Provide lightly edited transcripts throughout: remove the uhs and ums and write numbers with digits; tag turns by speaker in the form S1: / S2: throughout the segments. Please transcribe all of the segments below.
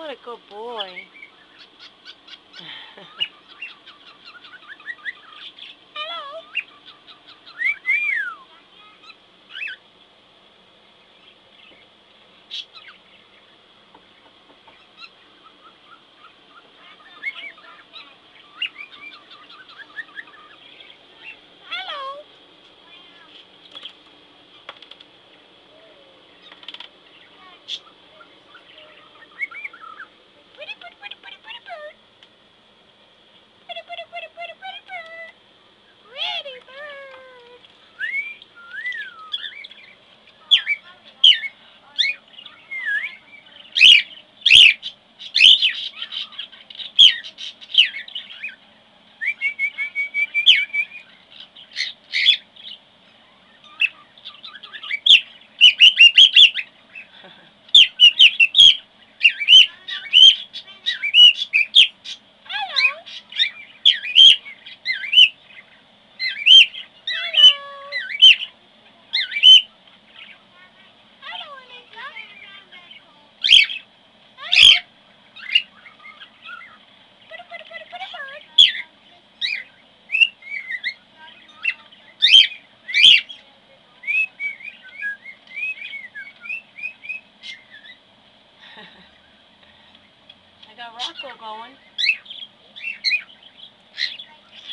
S1: What a good boy. I got Rocco going.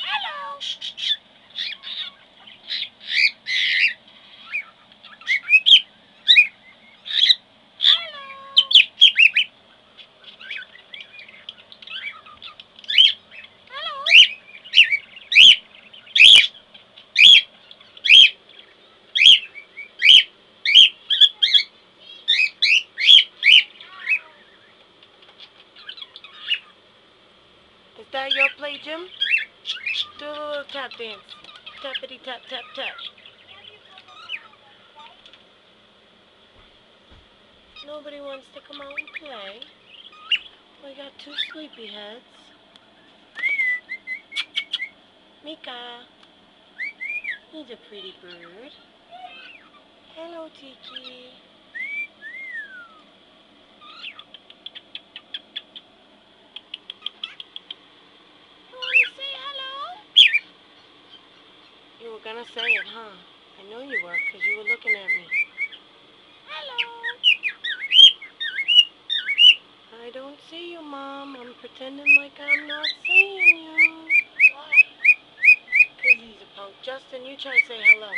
S1: Hello. Is that your play, Jim? Do a little tap dance. Tappity tap tap tap. Nobody wants to come out and play. We got two sleepy heads. Mika. He's a pretty bird. Hello, Tiki. You want to say hello? You were going to say it, huh? I know you were, because you were looking at me. Hello. I don't see you, Mom. I'm pretending like I'm not seeing you. Why? Because he's a punk. Justin, you try to say hello.